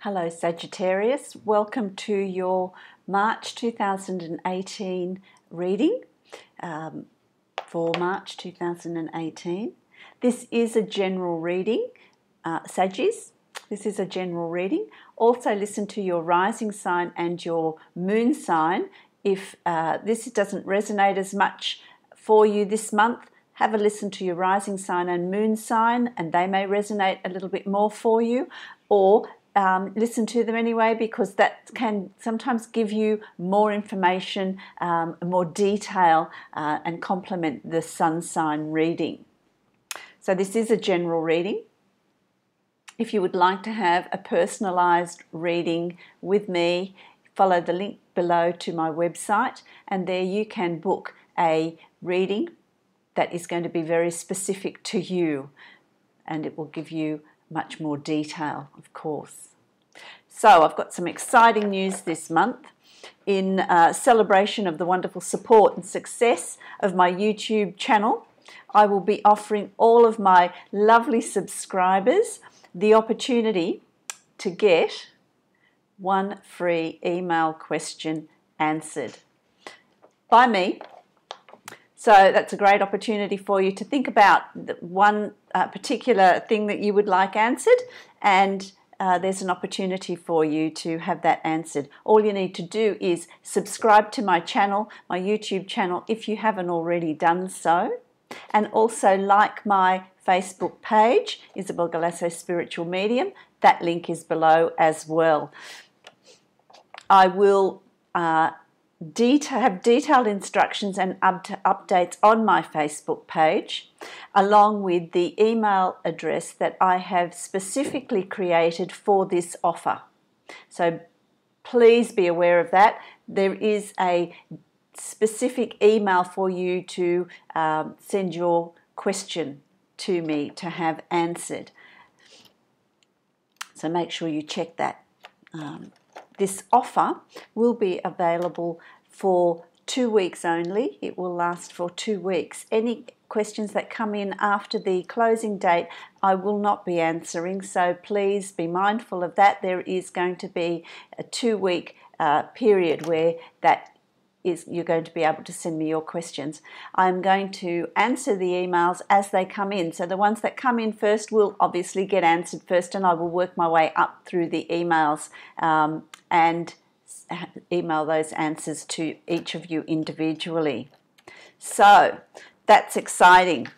Hello Sagittarius, welcome to your March 2018 reading for March 2018. This is a general reading, Saggies. This is a general reading. Also listen to your rising sign and your moon sign. If this doesn't resonate as much for you this month, have a listen to your rising sign and moon sign and they may resonate a little bit more for you, or listen to them anyway, because that can sometimes give you more information, more detail, and complement the sun sign reading. So this is a general reading. If you would like to have a personalised reading with me, follow the link below to my website, and there you can book a reading that is going to be very specific to you, and it will give you much more detail, of course. So I've got some exciting news this month. In celebration of the wonderful support and success of my YouTube channel, I will be offering all of my lovely subscribers the opportunity to get one free email question answered by me. So that's a great opportunity for you to think about one particular thing that you would like answered, and there's an opportunity for you to have that answered. All you need to do is subscribe to my channel, my YouTube channel, if you haven't already done so, and also like my Facebook page, Isabel Galasso Spiritual Medium. That link is below as well. I will have detailed instructions and updates on my Facebook page, along with the email address that I have specifically created for this offer. So please be aware of that. There is a specific email for you to send your question to me to have answered. So make sure you check that. This offer will be available for 2 weeks only. It will last for 2 weeks. Any questions that come in after the closing date, I will not be answering, so please be mindful of that. There is going to be a 2-week period where you're going to be able to send me your questions. I'm going to answer the emails as they come in. So the ones that come in first will obviously get answered first, and I will work my way up through the emails and email those answers to each of you individually. So that's exciting.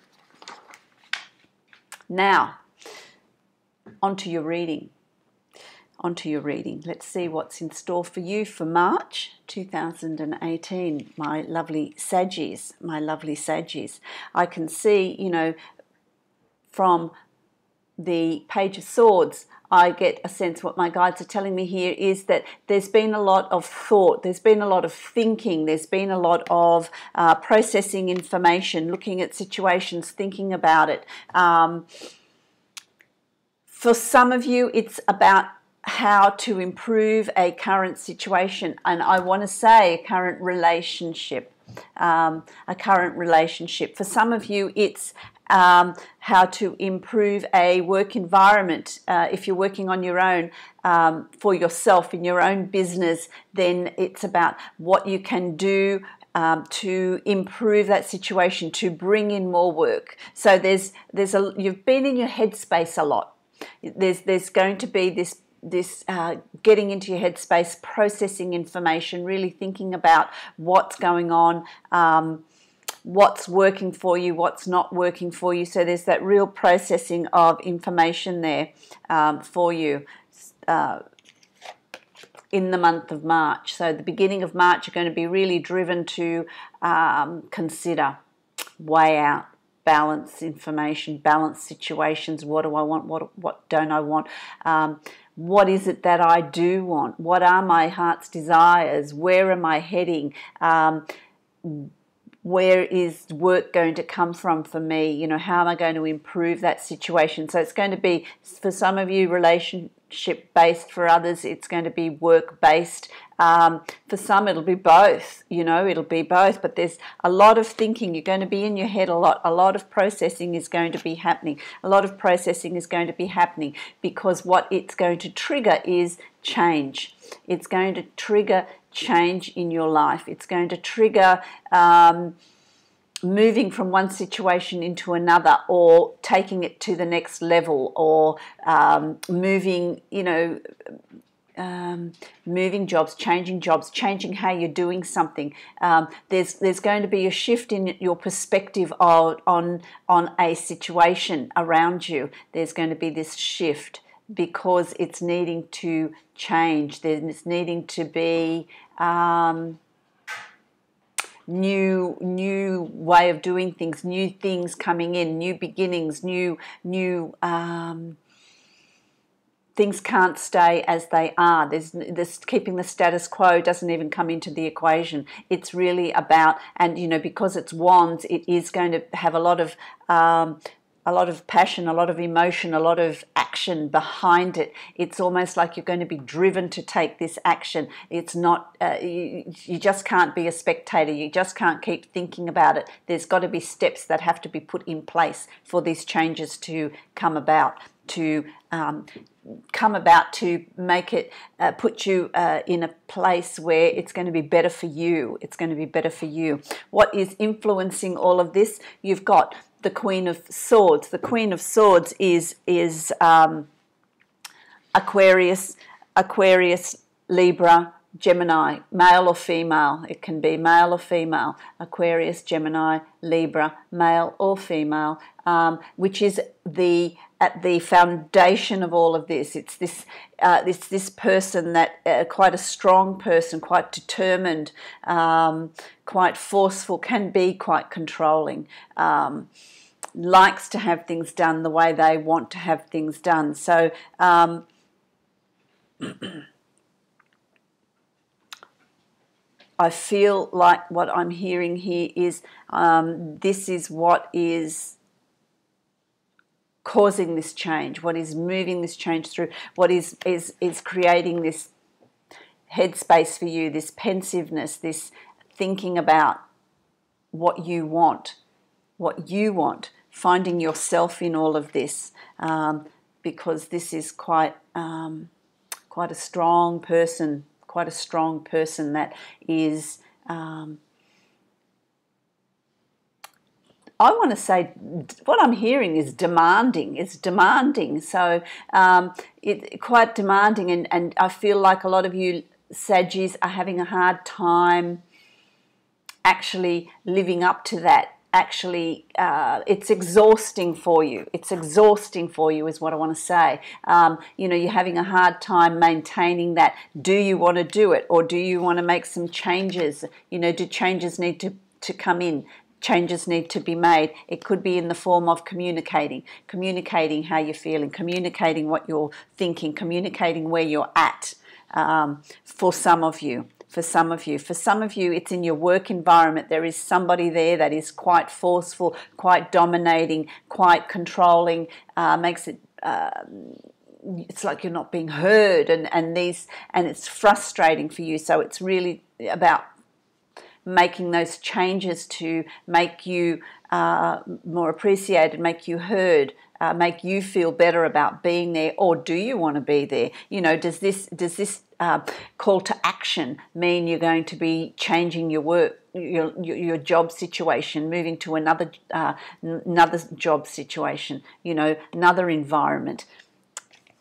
Now, onto your reading. Let's see what's in store for you for March 2018, my lovely Saggies. I can see, from the Page of Swords, I get a sense what my guides are telling me here is that there's been a lot of thought, there's been a lot of thinking, there's been a lot of processing information, looking at situations, thinking about it. For some of you, it's about how to improve a current situation, and I want to say a current relationship. For some of you, it's how to improve a work environment. If you're working on your own for yourself in your own business, then it's about what you can do to improve that situation, to bring in more work. So you've been in your headspace a lot. There's going to be this getting into your headspace, processing information, really thinking about what's going on, what's working for you, what's not working for you. So there's that real processing of information there for you in the month of March. So the beginning of March, you're going to be really driven to consider, weigh out, balance information, balance situations. What do I want? What don't I want? What is it that I do want? What are my heart's desires? Where am I heading? Where is work going to come from for me? How am I going to improve that situation? So it's going to be, for some of you, relationship-based. For others, it's going to be work-based. For some, it'll be both, you know, it'll be both. But there's a lot of thinking. You're going to be in your head a lot. A lot of processing is going to be happening. A lot of processing is going to be happening because what it's going to trigger is change. It's going to trigger change in your life. It's going to trigger moving from one situation into another, or taking it to the next level, or moving, you know, moving jobs, changing how you're doing something. There's going to be a shift in your perspective on a situation around you. There's going to be this shift because it's needing to change. There's needing to be new way of doing things, new things coming in, new beginnings, new things can't stay as they are. There's this keeping the status quo doesn't even come into the equation. It's really about, and you know, because it's wands, it is going to have a lot of passion, a lot of emotion, a lot of action behind it. It's almost like you're going to be driven to take this action. It's not, you just can't be a spectator. You just can't keep thinking about it. There's got to be steps that have to be put in place for these changes to come about, to make it, put you in a place where it's going to be better for you. It's going to be better for you. What is influencing all of this? You've got the Queen of Swords. The Queen of Swords is Aquarius, Libra, Gemini, male or female. It can be male or female. Aquarius, Gemini, Libra, male or female, which is at the foundation of all of this. It's this person that quite a strong person, quite determined, quite forceful, can be quite controlling, likes to have things done the way they want to have things done. So I feel like what I'm hearing here is this is what is causing this change, what is moving this change through, what is creating this headspace for you, this pensiveness, this thinking about what you want, finding yourself in all of this, because this is quite a strong person, that is, I want to say, what I'm hearing is demanding. It's demanding. So it's quite demanding, and I feel like a lot of you Saggies are having a hard time actually living up to that. Actually, it's exhausting for you. It's exhausting for you is what I want to say. You know, you're having a hard time maintaining that. Do you want to do it, or do you want to make some changes? You know, do changes need to come in? Changes need to be made. It could be in the form of communicating how you're feeling, communicating what you're thinking, communicating where you're at. For some of you, it's in your work environment. There is somebody there that is quite forceful, quite dominating, quite controlling, makes it it's like you're not being heard, and it's frustrating for you. So it's really about making those changes to make you more appreciated, make you heard, make you feel better about being there. Or do you want to be there? You know, does this call to action mean you're going to be changing your work, your job situation, moving to another job situation, you know, another environment?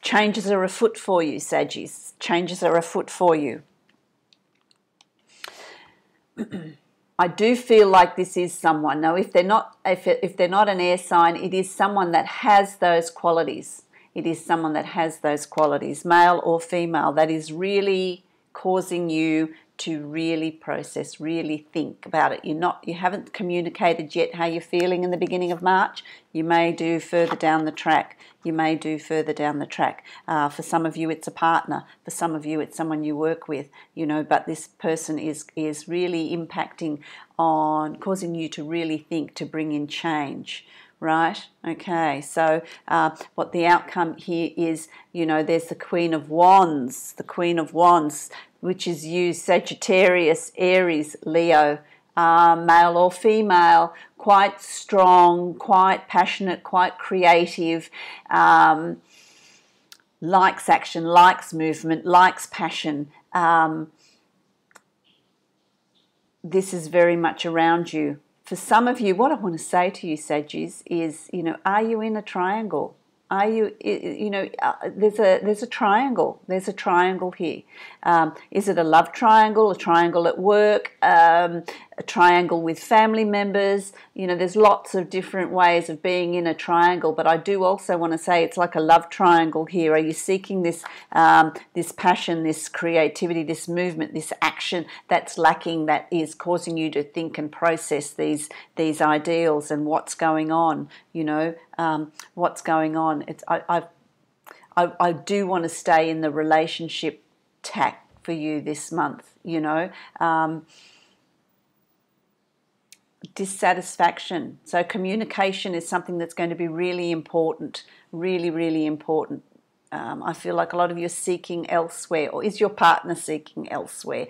Changes are afoot for you, Saggies. Changes are afoot for you. I do feel like this is someone. Now, if they're not an air sign, it is someone that has those qualities. It is someone that has those qualities, male or female, that is really causing you to really process, really think about it. You haven't communicated yet how you're feeling in the beginning of March. You may do further down the track. For some of you, it's a partner. For some of you, it's someone you work with. You know, but this person is really impacting on causing you to really think, to bring in change. right? Okay, so what the outcome here is, you know, there's the Queen of Wands, which is you, Sagittarius, Aries, Leo, male or female, quite strong, quite passionate, quite creative, likes action, likes movement, likes passion. This is very much around you. For some of you, what I want to say to you, Saggies, is, you know, are you in a triangle? Are you, you know, there's a triangle. There's a triangle here. Is it a love triangle, a triangle at work, a triangle with family members? You know, there's lots of different ways of being in a triangle, but I do also want to say it's like a love triangle here. Are you seeking this, this passion, this creativity, this movement, this action that's lacking, that is causing you to think and process these ideals and what's going on? You know, what's going on? I do want to stay in the relationship tack for you this month, you know. Dissatisfaction. So communication is something that's going to be really important, really, really important. I feel like a lot of you are seeking elsewhere, or is your partner seeking elsewhere?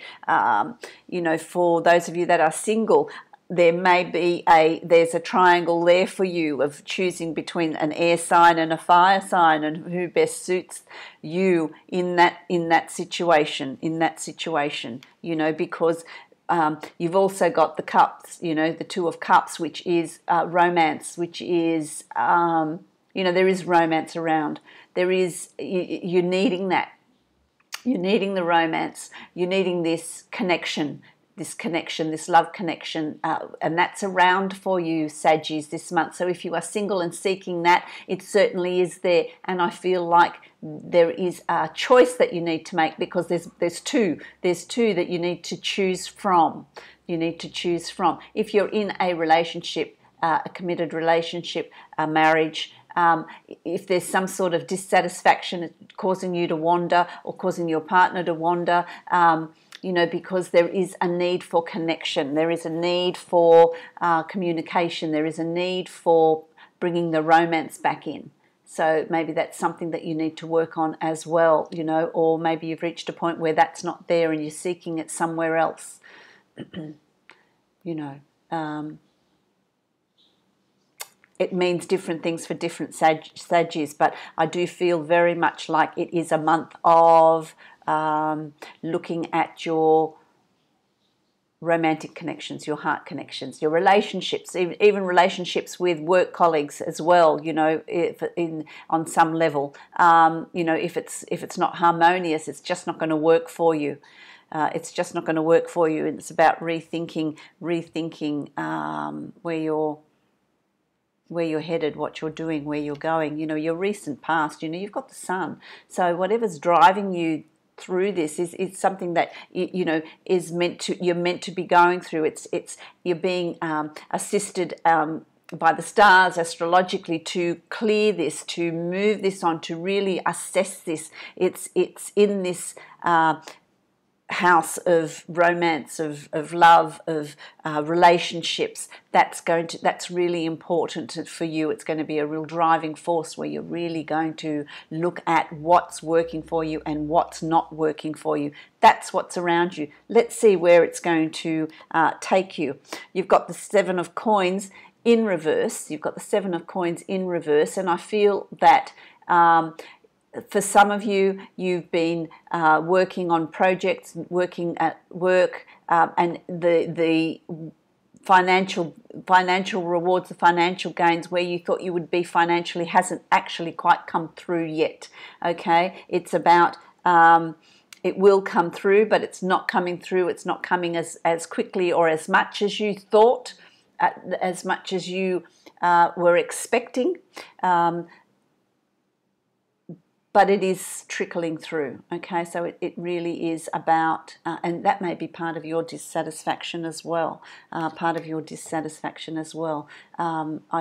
You know, for those of you that are single, there may be there's a triangle there for you of choosing between an air sign and a fire sign, and who best suits you in that situation, you know, because you've also got the cups, you know, the Two of Cups, which is romance, which is, you know, there is romance around. There is, you're needing that. You're needing the romance. You're needing this connection, this love connection, and that's around for you, Saggies, this month. So if you are single and seeking that, it certainly is there. And I feel like there is a choice that you need to make, because there's two that you need to choose from. If you're in a relationship, a committed relationship, a marriage, if there's some sort of dissatisfaction causing you to wander, or causing your partner to wander, you know, because there is a need for connection, there is a need for communication, there is a need for bringing the romance back in. So maybe that's something that you need to work on as well, you know, or maybe you've reached a point where that's not there and you're seeking it somewhere else. You know, it means different things for different Saggies, but I do feel very much like it is a month of looking at your romantic connections, your heart connections, your relationships, even relationships with work colleagues as well, you know, on some level. You know, if it's not harmonious, it's just not going to work for you. It's just not going to work for you. And it's about rethinking where you're headed, what you're doing, where you're going, you know, your recent past. You know, you've got the Sun. So whatever's driving you through this is something that you know is you're meant to be going through. It's you're being assisted by the stars astrologically to clear this, to move this on, to really assess this. It's in this house of romance, of love, of relationships. That's really important for you. It's going to be a real driving force where you're really going to look at what's working for you and what's not working for you. That's what's around you. Let's see where it's going to take you. You've got the Seven of Coins in reverse. You've got the Seven of Coins in reverse, and I feel that for some of you, you've been working on projects, working at work, and the financial rewards, the financial gains where you thought you would be financially hasn't actually quite come through yet. Okay, it's about it will come through, but it's not coming through. It's not coming as quickly or as much as you thought, as much as you were expecting. But it is trickling through, okay? So it really is about, and that may be part of your dissatisfaction as well, I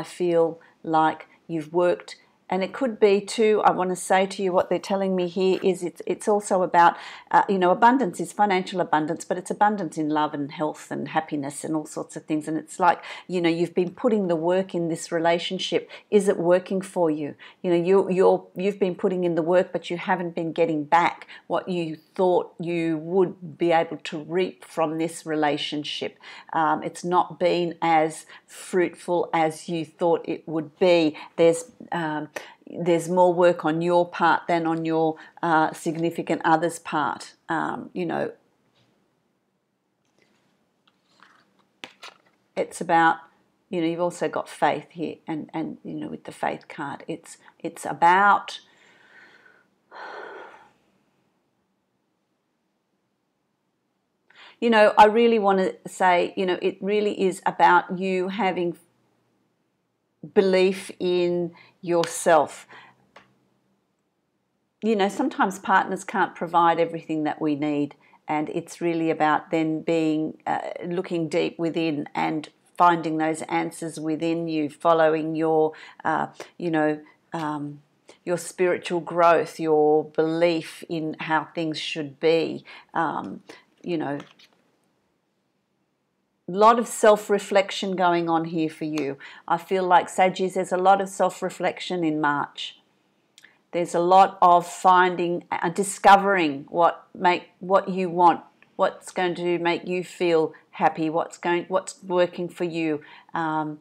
feel like you've worked And it could be too, I want to say to you, what they're telling me here is it's also about, abundance is financial abundance, but it's abundance in love and health and happiness and all sorts of things. And it's like, you've been putting the work in this relationship. Is it working for you? You've been putting in the work, but you haven't been getting back what you thought you would be able to reap from this relationship. It's not been as fruitful as you thought it would be. There's more work on your part than on your significant other's part. It's about, you've also got faith here, and with the faith card, it's about I really want to say, it really is about you having belief in yourself. Sometimes partners can't provide everything that we need, and it's really about then being looking deep within and finding those answers within you, following your your spiritual growth, your belief in how things should be. A lot of self-reflection going on here for you. I feel like, Saggies, there's a lot of self-reflection in March. There's a lot of finding, discovering what you want, what's going to make you feel happy, what's working for you, how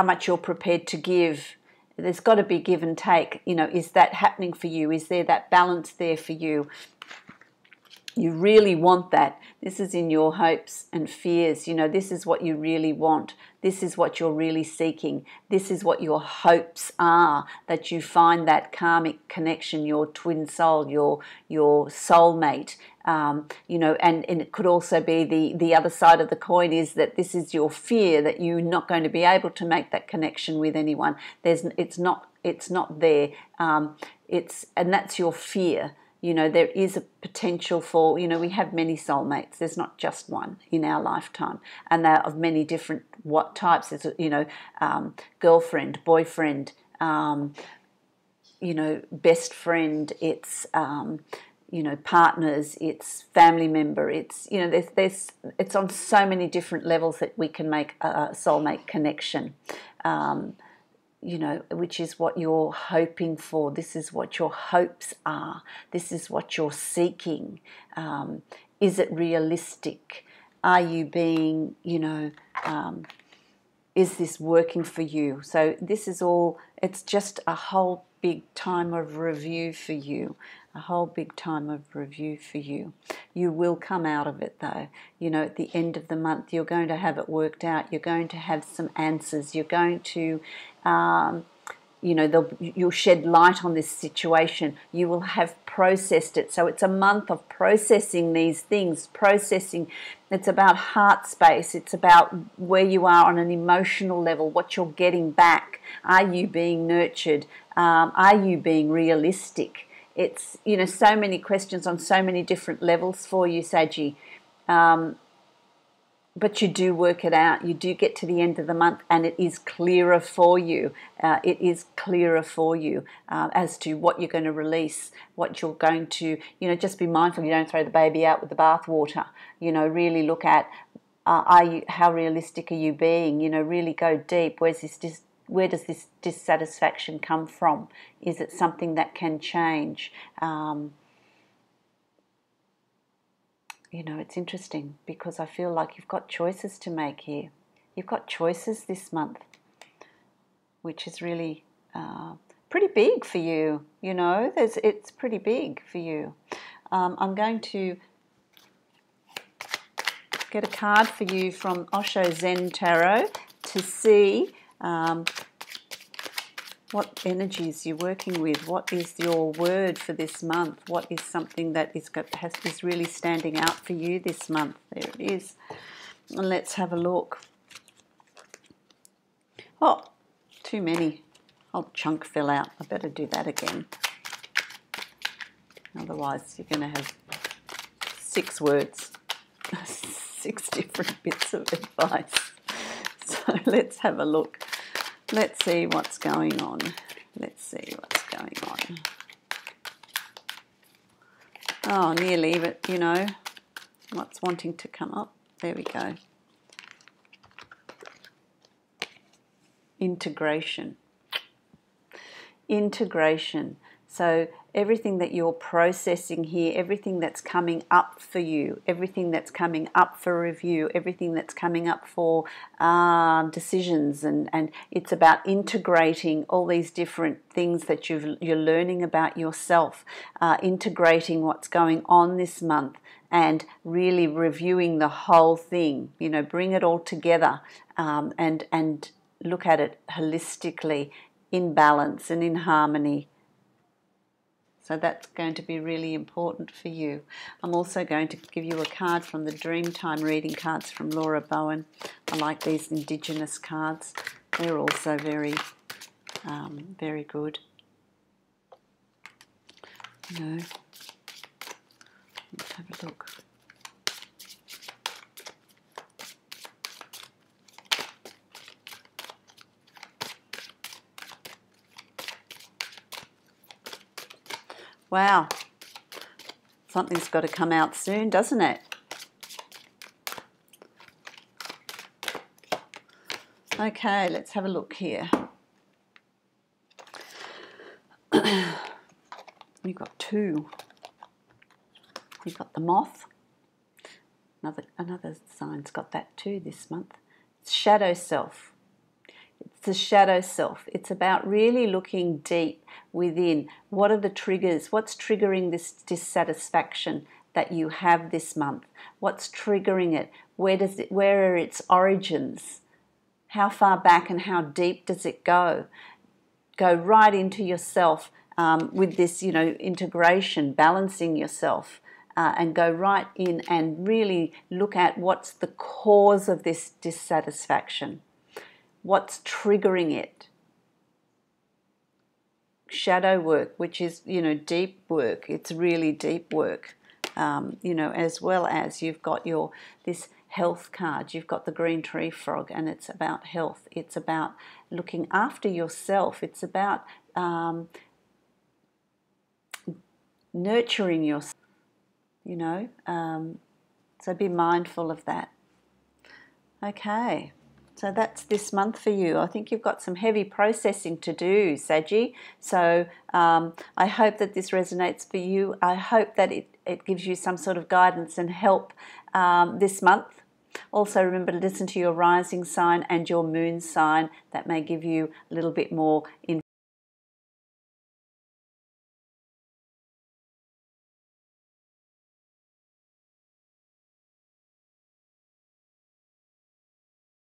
much you're prepared to give. There's got to be give and take. Is that happening for you? Is there that balance there for you? You really want that. This is in your hopes and fears. This is what you really want. This is what you're really seeking. This is what your hopes are, that you find that karmic connection, your twin soul, your soulmate. And it could also be the other side of the coin is that this is your fear, that you're not going to be able to make that connection with anyone. It's not there. And that's your fear. There is a potential for, we have many soulmates. There's not just one in our lifetime. And they're of many different types. There's, girlfriend, boyfriend, best friend. It's, partners. It's family member. It's, it's on so many different levels that we can make a soulmate connection. Which is what you're hoping for. This is what your hopes are. This is what you're seeking. Is it realistic? Are you being, is this working for you? So this is all, it's just a whole big time of review for you. A whole big time of review for you. You will come out of it though. At the end of the month, you're going to have it worked out. You're going to have some answers. You're going to, you'll shed light on this situation. You will have processed it. So it's a month of processing these things. It's about heart space. It's about where you are on an emotional level, what you're getting back. Are you being nurtured? Are you being realistic? It's, so many questions on so many different levels for you, Saggy. But you do work it out. You do get to the end of the month and it is clearer for you. It is clearer for you as to what you're going to release, what you're going to, just be mindful you don't throw the baby out with the bathwater. Really look at, how realistic are you being? Really go deep. Where does this dissatisfaction come from? Is it something that can change? It's interesting because I feel like you've got choices to make here. You've got choices this month, which is really pretty big for you. It's pretty big for you. I'm going to get a card for you from Osho Zen Tarot to see what energies you're working with. What is your word for this month? What is something that is really standing out for you this month? There it is. And let's have a look. Oh, too many. Whole chunk fell out. I better do that again. Otherwise, you're going to have 6 words, 6 different bits of advice. So let's have a look. Let's see what's going on. Let's see what's going on. Oh, nearly, but you know, what's wanting to come up? There we go. Integration. Integration. So everything that you're processing here, everything that's coming up for you, everything that's coming up for review, everything that's coming up for decisions, and it's about integrating all these different things that you're learning about yourself, integrating what's going on this month, and really reviewing the whole thing. You know, bring it all together, and look at it holistically, in balance and in harmony. So that's going to be really important for you. I'm also going to give you a card from the Dreamtime reading cards from Laura Bowen. I like these Indigenous cards. They're also very, very good. You know, let's have a look. Wow, something's got to come out soon, doesn't it? Okay, let's have a look here. We've got two. We've got the moth. Another sign's got that too this month. It's shadow self. It's the shadow self. It's about really looking deep within. What are the triggers? What's triggering this dissatisfaction that you have this month? What's triggering it? Where are its origins? How far back and how deep does it go? Go right into yourself with this, you know, integration, balancing yourself. And go right in and really look at what's the cause of this dissatisfaction. What's triggering it? Shadow work, which is, you know, deep work. It's really deep work, you know, as well as you've got this health card. You've got the green tree frog, and it's about health. It's about looking after yourself. It's about nurturing yourself, you know. So be mindful of that. Okay. So that's this month for you. I think you've got some heavy processing to do, Saggy. So I hope that this resonates for you. I hope that it gives you some sort of guidance and help this month. Also remember to listen to your rising sign and your moon sign. That may give you a little bit more information.